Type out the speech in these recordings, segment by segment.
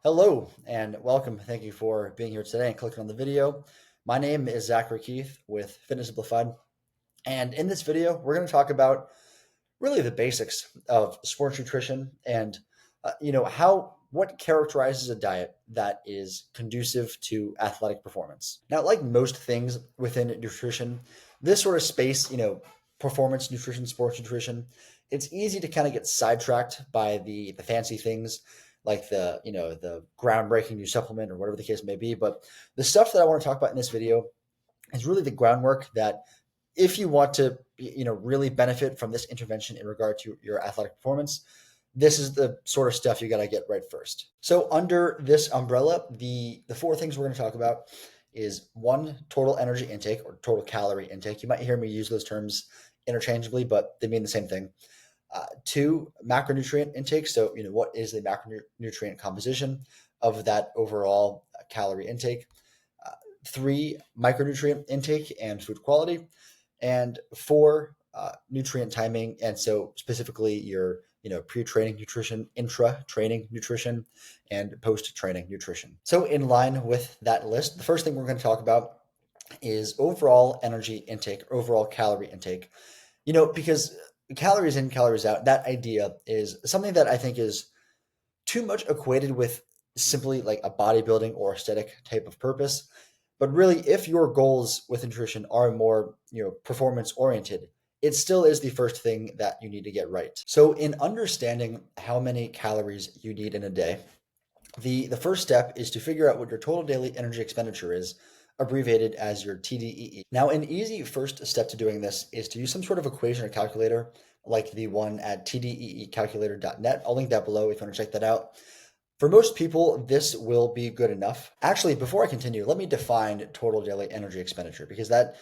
Hello and welcome. Thank you for being here today and clicking on the video. My name is Zachary Keith with Fitness Simplified. And in this video, we're going to talk about really the basics of sports nutrition and, what characterizes a diet that is conducive to athletic performance. Now, like most things within nutrition, this sort of space, performance nutrition, sports nutrition, it's easy to kind of get sidetracked by the fancy things like the groundbreaking new supplement or whatever the case may be. But the stuff that I want to talk about in this video is really the groundwork that if you want to, really benefit from this intervention in regard to your athletic performance, this is the sort of stuff you got to get right first. So under this umbrella, the four things we're going to talk about is one, total energy intake or total calorie intake. You might hear me use those terms interchangeably, but they mean the same thing. Two, macronutrient intake. So, what is the macronutrient composition of that overall calorie intake? Three, micronutrient intake and food quality. And four, nutrient timing. And so specifically your, pre-training nutrition, intra-training nutrition, and post-training nutrition. So in line with that list, the first thing we're going to talk about is overall energy intake, overall calorie intake. Because calories in, calories out, that idea is something that I think is too much equated with simply like a bodybuilding or aesthetic type of purpose. But really, if your goals with nutrition are more, performance oriented, it still is the first thing that you need to get right. So in understanding how many calories you need in a day, the first step is to figure out what your total daily energy expenditure is, abbreviated as your TDEE. Now, an easy first step to doing this is to use some sort of equation or calculator like the one at tdeecalculator.net. I'll link that below if you want to check that out. For most people, this will be good enough. Actually, before I continue, let me define total daily energy expenditure because that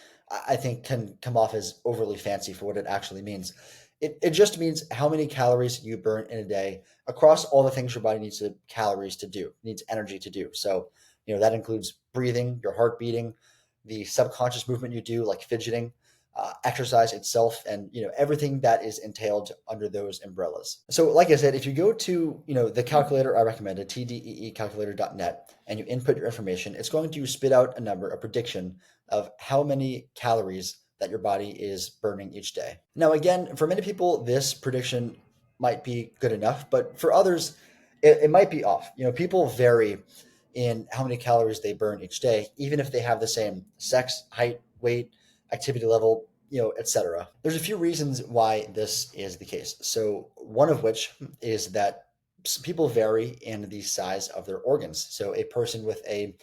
I think can come off as overly fancy for what it actually means. It just means how many calories you burn in a day across all the things your body needs calories to do, needs energy to do. So, that includes breathing, your heart beating, the subconscious movement you do like fidgeting, exercise itself, and everything that is entailed under those umbrellas. So like I said, if you go to the calculator I recommended, tdeecalculator.net, and you input your information, it's going to spit out a number, a prediction of how many calories that your body is burning each day. Now again, for many people this prediction might be good enough, but for others it might be off. People vary in how many calories they burn each day, even if they have the same sex, height, weight, activity level, etc. There's a few reasons why this is the case. So one of which is that people vary in the size of their organs. So a person with a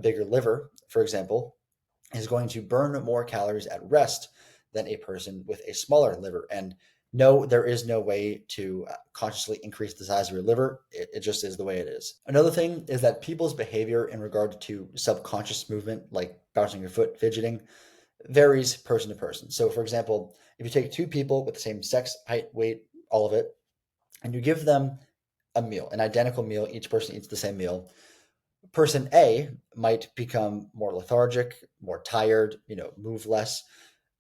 bigger liver, for example, is going to burn more calories at rest than a person with a smaller liver. And no, there is no way to consciously increase the size of your liver. It just is the way it is. Another thing is that people's behavior in regard to subconscious movement, like bouncing your foot, fidgeting, varies person to person. So for example, if you take two people with the same sex, height, weight, all of it, and you give them a meal, an identical meal, each person eats the same meal, person A might become more lethargic, more tired, move less,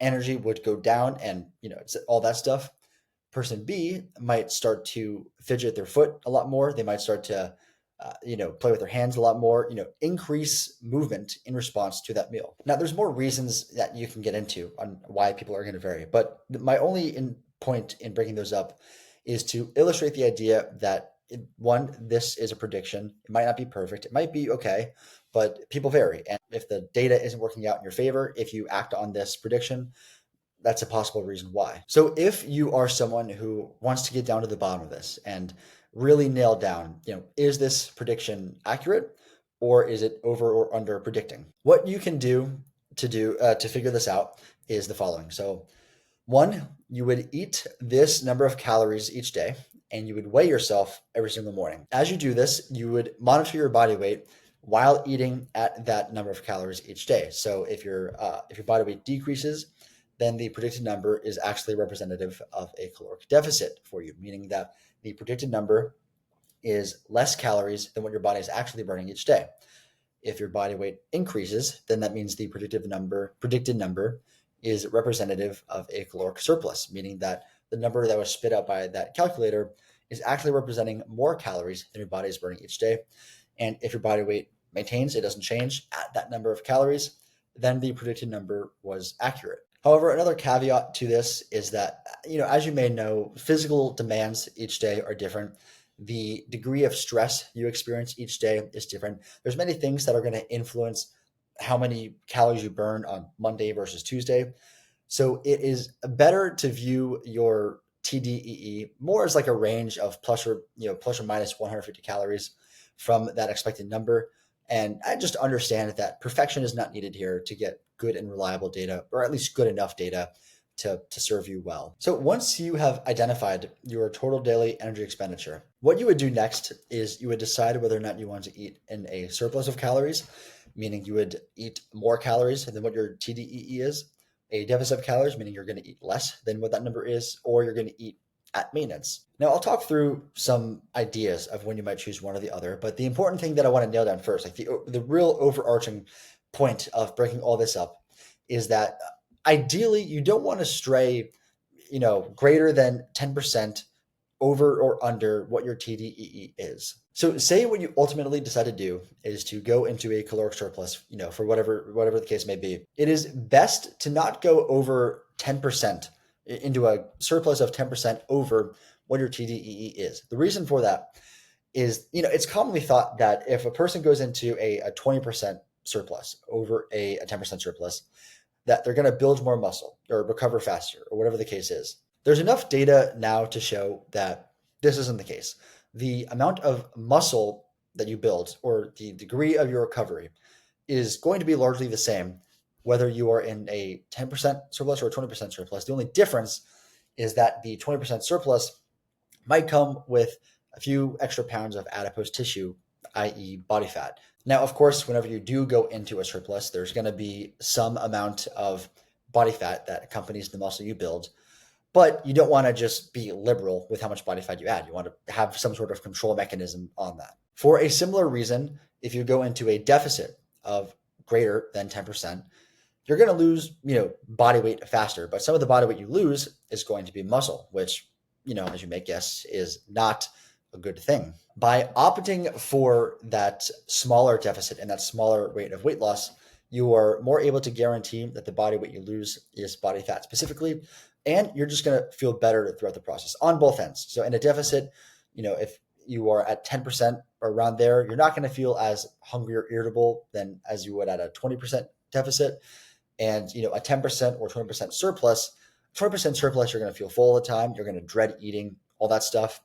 energy would go down, and it's all that stuff. Person B might start to fidget their foot a lot more. They might start to play with their hands a lot more, increase movement in response to that meal. Now, there's more reasons that you can get into on why people are going to vary, but my only point in breaking those up is to illustrate the idea that one, this is a prediction. It might not be perfect. It might be okay, but people vary. And if the data isn't working out in your favor, if you act on this prediction, that's a possible reason why. So if you are someone who wants to get down to the bottom of this and really nail down, is this prediction accurate or is it over or under predicting? What you can do to figure this out is the following. So one, you would eat this number of calories each day and you would weigh yourself every single morning. As you do this, you would monitor your body weight while eating at that number of calories each day. So if your body weight decreases, then the predicted number is actually representative of a caloric deficit for you, meaning that the predicted number is less calories than what your body is actually burning each day. If your body weight increases, then that means the predicted number is representative of a caloric surplus, meaning that the number that was spit out by that calculator is actually representing more calories than your body is burning each day. And if your body weight maintains, it doesn't change at that number of calories, then the predicted number was accurate. However, another caveat to this is that, as you may know, physical demands each day are different. The degree of stress you experience each day is different. There's many things that are going to influence how many calories you burn on Monday versus Tuesday. So it is better to view your TDEE more as like a range of plus or minus 150 calories from that expected number. And I just understand that perfection is not needed here to get good and reliable data, or at least good enough data to serve you well. So once you have identified your total daily energy expenditure, what you would do next is you would decide whether or not you want to eat in a surplus of calories, meaning you would eat more calories than what your TDEE is, a deficit of calories, meaning you're going to eat less than what that number is, or you're going to eat at maintenance. Now, I'll talk through some ideas of when you might choose one or the other, but the important thing that I want to nail down first, like the real overarching point of breaking all this up, is that ideally you don't want to stray, greater than 10% over or under what your TDEE is. So say what you ultimately decide to do is to go into a caloric surplus, for whatever the case may be. It is best to not go over 10%, into a surplus of 10% over what your TDEE is. The reason for that is, it's commonly thought that if a person goes into a 20% surplus over a 10% surplus, that they're going to build more muscle or recover faster or whatever the case is. There's enough data now to show that this isn't the case. The amount of muscle that you build or the degree of your recovery is going to be largely the same whether you are in a 10% surplus or a 20% surplus. The only difference is that the 20% surplus might come with a few extra pounds of adipose tissue, i.e. body fat. Now, of course, whenever you do go into a surplus, there's going to be some amount of body fat that accompanies the muscle you build, but you don't want to just be liberal with how much body fat you add. You want to have some sort of control mechanism on that. For a similar reason, if you go into a deficit of greater than 10%, you're going to lose, body weight faster, but some of the body weight you lose is going to be muscle, which, as you may guess, is not a good thing. By opting for that smaller deficit and that smaller rate of weight loss, you are more able to guarantee that the body weight you lose is body fat specifically, and you're just going to feel better throughout the process on both ends. So in a deficit, if you are at 10% or around there, you're not going to feel as hungry or irritable than as you would at a 20% deficit. And, a 10% or 20% surplus, 20% surplus, you're going to feel full all the time. You're going to dread eating, all that stuff.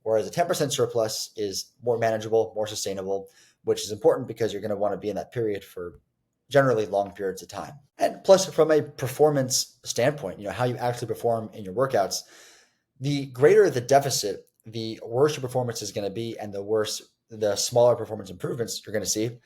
Whereas a 10% surplus is more manageable, more sustainable, which is important because you're going to want to be in that period for generally long periods of time. And plus, from a performance standpoint, how you actually perform in your workouts, the greater the deficit, the worse your performance is going to be, and the smaller performance improvements you're going to see.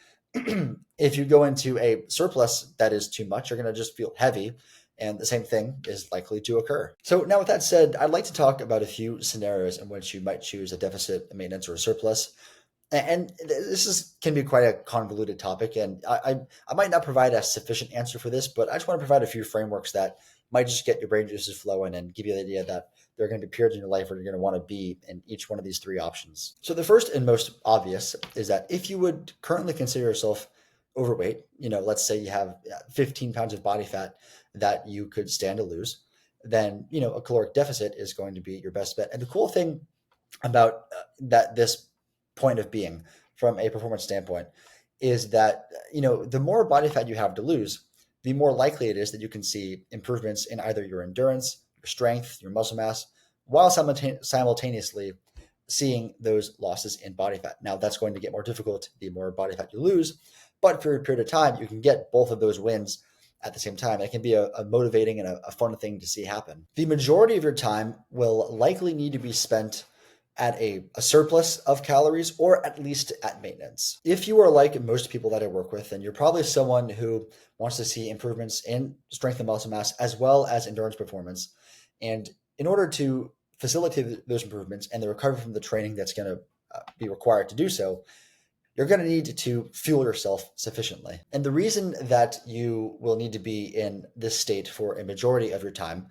If you go into a surplus that is too much, you're going to just feel heavy, and the same thing is likely to occur. So now with that said, I'd like to talk about a few scenarios in which you might choose a deficit, a maintenance, or a surplus. And this can be quite a convoluted topic, and I might not provide a sufficient answer for this, but I just want to provide a few frameworks that might just get your brain juices flowing and give you the idea that there are going to be periods in your life where you're going to want to be in each one of these three options. So the first and most obvious is that if you would currently consider yourself overweight, let's say you have 15 pounds of body fat that you could stand to lose, then, a caloric deficit is going to be your best bet. And the cool thing about this point of being from a performance standpoint is that, the more body fat you have to lose, the more likely it is that you can see improvements in either your endurance, your strength, your muscle mass, while simultaneously seeing those losses in body fat. Now, that's going to get more difficult the more body fat you lose, but for a period of time, you can get both of those wins at the same time. It can be a motivating and a fun thing to see happen. The majority of your time will likely need to be spent at a surplus of calories, or at least at maintenance. If you are like most people that I work with, then you're probably someone who wants to see improvements in strength and muscle mass as well as endurance performance. And in order to facilitate those improvements and the recovery from the training that's going to be required to do so, you're going to need to fuel yourself sufficiently. And the reason that you will need to be in this state for a majority of your time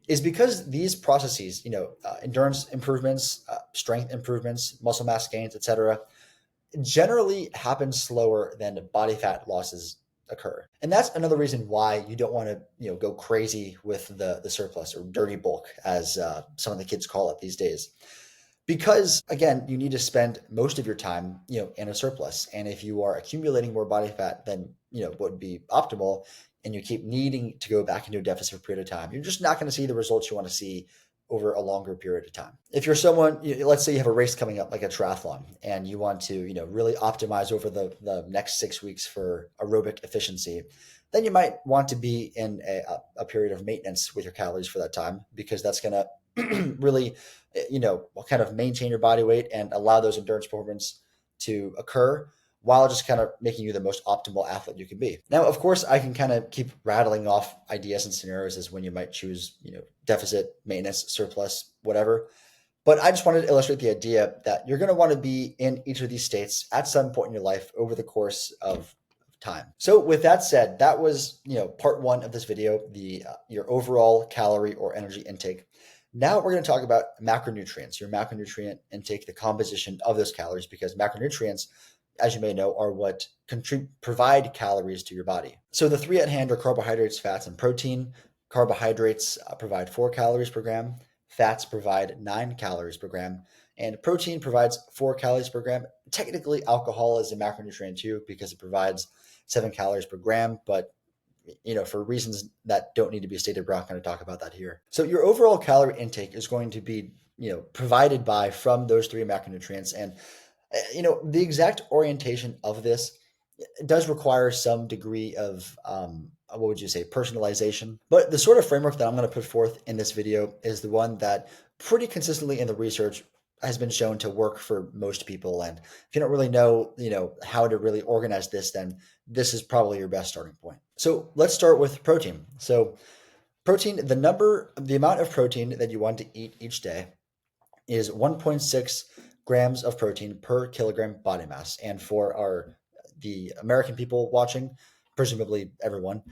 is because these processes, endurance improvements, strength improvements, muscle mass gains, etc., generally happens slower than body fat losses occur. And that's another reason why you don't want to, go crazy with the surplus or dirty bulk, as some of the kids call it these days. Because again, you need to spend most of your time, in a surplus. And if you are accumulating more body fat than, what would be optimal, and you keep needing to go back into a deficit for a period of time, you're just not going to see the results you want to see over a longer period of time. If you're someone, let's say you have a race coming up, like a triathlon, and you want to, really optimize over the next 6 weeks for aerobic efficiency, then you might want to be in a period of maintenance with your calories for that time, because that's going to really, kind of maintain your body weight and allow those endurance performance to occur, while just kind of making you the most optimal athlete you can be. Now, of course, I can kind of keep rattling off ideas and scenarios as when you might choose, deficit, maintenance, surplus, whatever. But I just wanted to illustrate the idea that you're going to want to be in each of these states at some point in your life over the course of time. So with that said, that was, part one of this video, the your overall calorie or energy intake. Now we're going to talk about macronutrients, your macronutrient intake, the composition of those calories, because macronutrients, as you may know, are what provide calories to your body. So the three at hand are carbohydrates, fats, and protein. Carbohydrates provide 4 calories per gram. Fats provide 9 calories per gram. And protein provides 4 calories per gram. Technically, alcohol is a macronutrient too, because it provides 7 calories per gram, but for reasons that don't need to be stated, we're not going to talk about that here. So your overall calorie intake is going to be, provided from those 3 macronutrients. And, the exact orientation of this does require some degree of, what would you say, personalization. But the sort of framework that I'm going to put forth in this video is the one that pretty consistently in the research has been shown to work for most people. And if you don't really know, how to really organize this, then this is probably your best starting point. So let's start with protein. So protein, the amount of protein that you want to eat each day is 1.6 grams of protein per kilogram body mass. And for the American people watching, presumably everyone,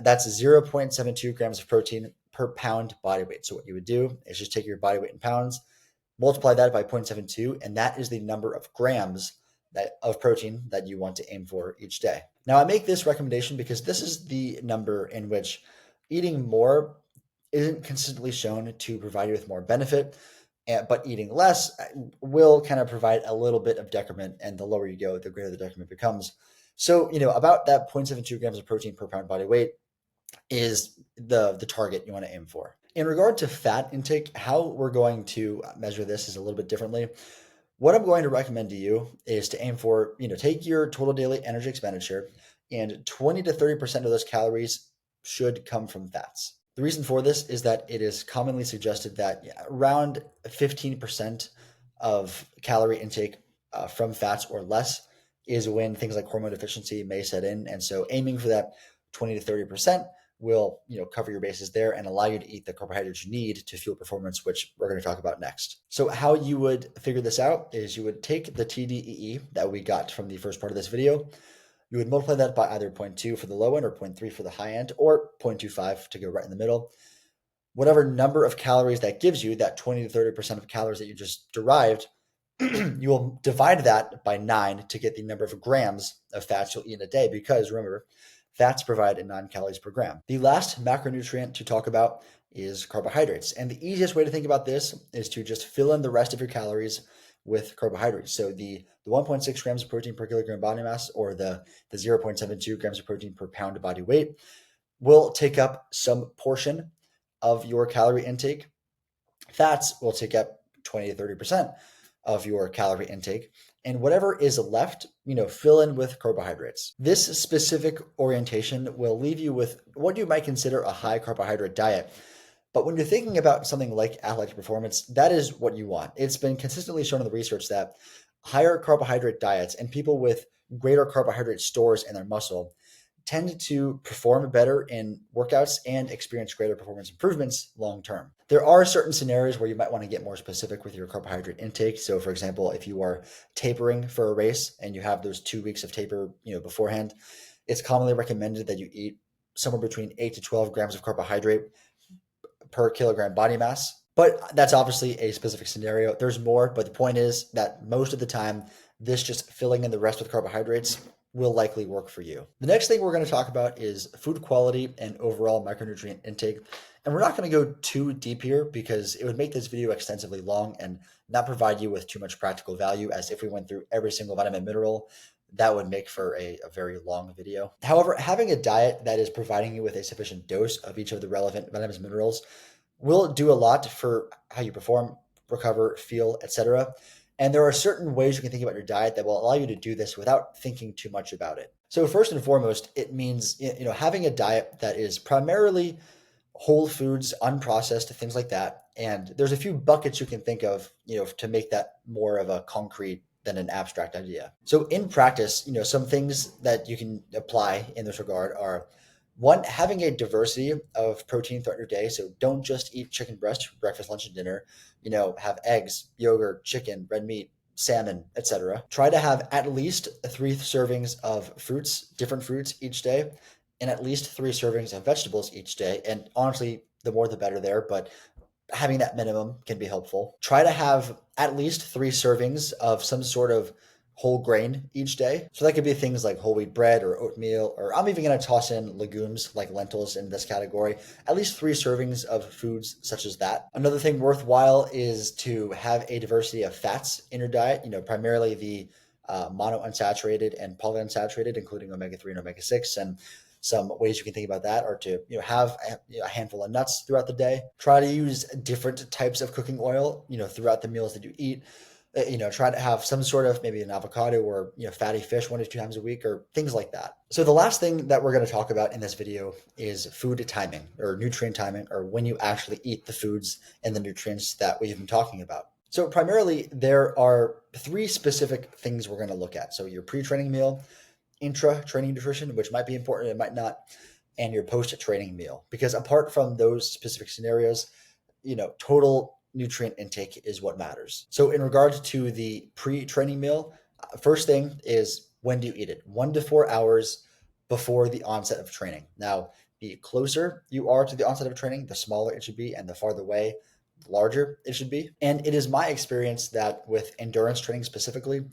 that's 0.72 grams of protein per pound body weight. So what you would do is just take your body weight in pounds, multiply that by 0.72, and that is the number of grams of protein that you want to aim for each day. Now, I make this recommendation because this is the number in which eating more isn't consistently shown to provide you with more benefit, but eating less will kind of provide a little bit of decrement, and the lower you go, the greater the decrement becomes. So, about that 0.72 grams of protein per pound body weight is the target you want to aim for. In regard to fat intake, how we're going to measure this is a little bit differently. What I'm going to recommend to you is to aim for, take your total daily energy expenditure, and 20 to 30% of those calories should come from fats. The reason for this is that it is commonly suggested that around 15% of calorie intake from fats or less is when things like hormone deficiency may set in. And so aiming for that 20 to 30% will, cover your bases there and allow you to eat the carbohydrates you need to fuel performance, which we're going to talk about next. So how you would figure this out is you would take the TDEE that we got from the first part of this video. You would multiply that by either 0.2 for the low end or 0.3 for the high end, or 0.25 to go right in the middle. Whatever number of calories that gives you, that 20 to 30% of calories that you just derived, you will divide that by 9 to get the number of grams of fats you'll eat in a day, because remember, fats provide 9 calories per gram. The last macronutrient to talk about is carbohydrates. And the easiest way to think about this is to just fill in the rest of your calories with carbohydrates. So the 1.6 grams of protein per kilogram body mass, or the 0.72 grams of protein per pound body weight, will take up some portion of your calorie intake. Fats will take up 20 to 30% of your calorie intake. And whatever is left, fill in with carbohydrates. This specific orientation will leave you with what you might consider a high carbohydrate diet. But when you're thinking about something like athletic performance, that is what you want. It's been consistently shown in the research that higher carbohydrate diets and people with greater carbohydrate stores in their muscle tend to perform better in workouts and experience greater performance improvements long term. There are certain scenarios where you might want to get more specific with your carbohydrate intake. So for example, if you are tapering for a race and you have those 2 weeks of taper, beforehand, it's commonly recommended that you eat somewhere between 8 to 12 grams of carbohydrate per kilogram body mass. But that's obviously a specific scenario. There's more, but the point is that most of the time, this just filling in the rest with carbohydrates will likely work for you. The next thing we're going to talk about is food quality and overall micronutrient intake. And we're not going to go too deep here because it would make this video extensively long and not provide you with too much practical value, as if we went through every single vitamin mineral, that would make for a very long video. However, having a diet that is providing you with a sufficient dose of each of the relevant vitamins and minerals will do a lot for how you perform, recover, feel, etc. And there are certain ways you can think about your diet that will allow you to do this without thinking too much about it. So first and foremost, it means having a diet that is primarily whole foods, unprocessed, things like that. And there's a few buckets you can think of, to make that more of a concrete than an abstract idea. So in practice, some things that you can apply in this regard are one, having a diversity of protein throughout your day. So don't just eat chicken breast for breakfast, lunch, and dinner. Have eggs, yogurt, chicken, red meat, salmon, etc. Try to have at least 3 servings of fruits, different fruits each day, and at least 3 servings of vegetables each day. And honestly, the more the better there, but having that minimum can be helpful. Try to have at least 3 servings of some sort of whole grain each day. So that could be things like whole wheat bread or oatmeal, or I'm even going to toss in legumes like lentils in this category. At least 3 servings of foods such as that. Another thing worthwhile is to have a diversity of fats in your diet, primarily the monounsaturated and polyunsaturated, including omega-3 and omega-6. And some ways you can think about that are to have a handful of nuts throughout the day. Try to use different types of cooking oil throughout the meals that you eat. Try to have some sort of maybe an avocado or fatty fish 1 to 2 times a week, or things like that. So the last thing that we're going to talk about in this video is food timing, or nutrient timing, or when you actually eat the foods and the nutrients that we've been talking about. So primarily there are 3 specific things we're going to look at. So your pre-training meal, intra-training nutrition, which might be important, it might not, and your post-training meal. Because apart from those specific scenarios, total nutrient intake is what matters. So in regards to the pre-training meal, first thing is, when do you eat it? 1 to 4 hours before the onset of training. Now, the closer you are to the onset of training, the smaller it should be, and the farther away, the larger it should be. And it is my experience that with endurance training specifically,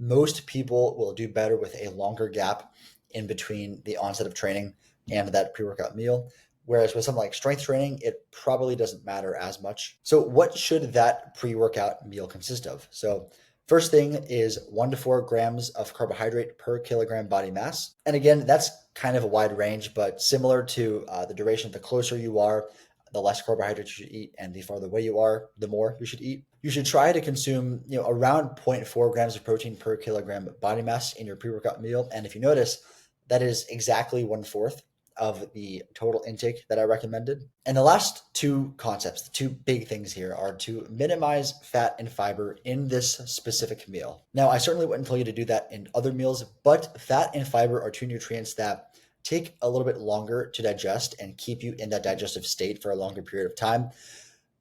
most people will do better with a longer gap in between the onset of training and that pre-workout meal. Whereas with something like strength training, it probably doesn't matter as much. So what should that pre-workout meal consist of? So first thing is 1 to 4 grams of carbohydrate per kilogram body mass. And again, that's kind of a wide range, but similar to the duration, the closer you are, the less carbohydrates you should eat, and the farther away you are, the more you should eat. You should try to consume, around 0.4 grams of protein per kilogram body mass in your pre-workout meal. And if you notice, that is exactly 1/4 of the total intake that I recommended. And the last 2 concepts, the 2 big things here, are to minimize fat and fiber in this specific meal. Now, I certainly wouldn't tell you to do that in other meals, but fat and fiber are 2 nutrients that take a little bit longer to digest and keep you in that digestive state for a longer period of time.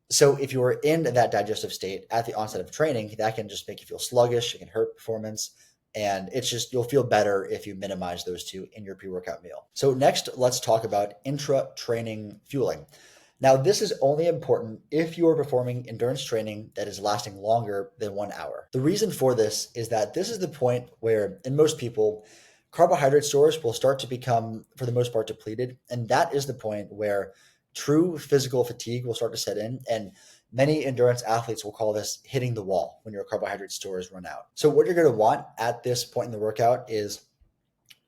So if you are in that digestive state at the onset of training, that can just make you feel sluggish, it can hurt performance, and it's just, you'll feel better if you minimize those 2 in your pre-workout meal. So next, let's talk about intra-training fueling. Now, this is only important if you are performing endurance training that is lasting longer than 1 hour. The reason for this is that this is the point where, in most people, carbohydrate stores will start to become, for the most part, depleted. And that is the point where true physical fatigue will start to set in. And many endurance athletes will call this hitting the wall when your carbohydrate stores run out. So what you're going to want at this point in the workout is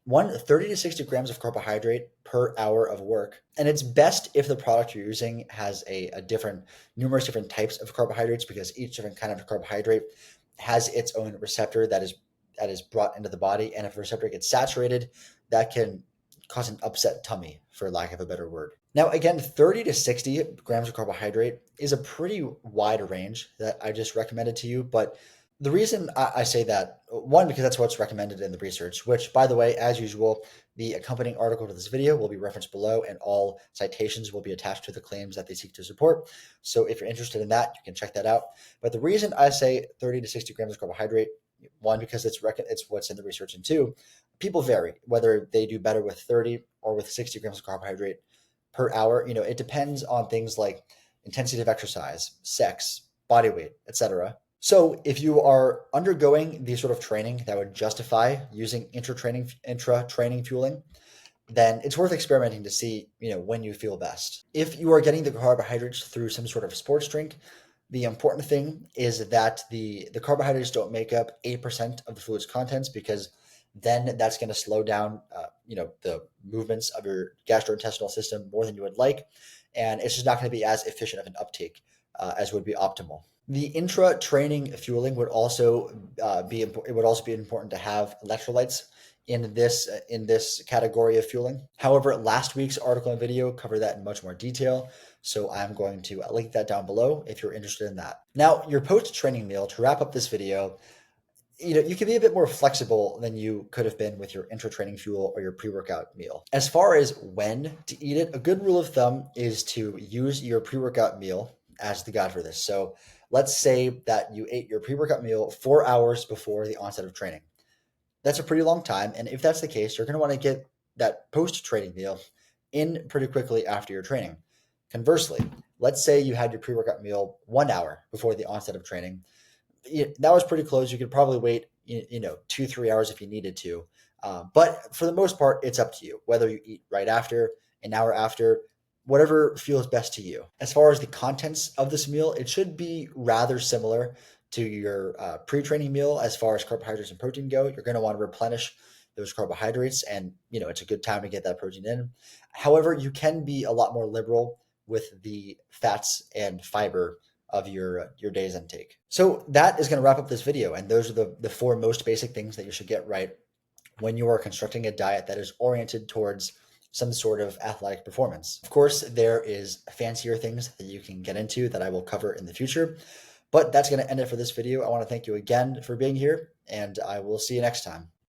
30 to 60 grams of carbohydrate per hour of work. And it's best if the product you're using has numerous different types of carbohydrates, because each different kind of carbohydrate has its own receptor that is brought into the body. And if the receptor gets saturated, that can cause an upset tummy, for lack of a better word. Now, again, 30 to 60 grams of carbohydrate is a pretty wide range that I just recommended to you. But the reason I say that, one, because that's what's recommended in the research, which, by the way, as usual, the accompanying article to this video will be referenced below, and all citations will be attached to the claims that they seek to support. So if you're interested in that, you can check that out. But the reason I say 30 to 60 grams of carbohydrate, one, because it's what's in the research, and two, people vary whether they do better with 30 or with 60 grams of carbohydrate per hour. It depends on things like intensity of exercise, sex, body weight, etc. So if you are undergoing the sort of training that would justify using intra-training fueling, then it's worth experimenting to see, when you feel best. If you are getting the carbohydrates through some sort of sports drink, the important thing is that the carbohydrates don't make up 8% of the fluid's contents, because then that's going to slow down, the movements of your gastrointestinal system more than you would like, and it's just not going to be as efficient of an uptake as would be optimal. The intra-training fueling would also be important. It would also be important to have electrolytes in this category of fueling. However, last week's article and video covered that in much more detail, so I'm going to link that down below if you're interested in that. Now, your post-training meal, to wrap up this video, you can be a bit more flexible than you could have been with your intra-training fuel or your pre-workout meal. As far as when to eat it, a good rule of thumb is to use your pre-workout meal as the guide for this. So let's say that you ate your pre-workout meal 4 hours before the onset of training. That's a pretty long time, and if that's the case, you're going to want to get that post-training meal in pretty quickly after your training. Conversely, let's say you had your pre-workout meal 1 hour before the onset of training. That was pretty close. You could probably wait, 2-3 hours if you needed to. But for the most part, it's up to you whether you eat right after, an hour after, whatever feels best to you. As far as the contents of this meal, it should be rather similar to your pre-training meal as far as carbohydrates and protein go. You're going to want to replenish those carbohydrates, and it's a good time to get that protein in. However, you can be a lot more liberal with the fats and fiber of your day's intake. So that is going to wrap up this video, and those are the four most basic things that you should get right when you are constructing a diet that is oriented towards some sort of athletic performance. Of course, there is fancier things that you can get into that I will cover in the future, but that's going to end it for this video. I want to thank you again for being here, and I will see you next time.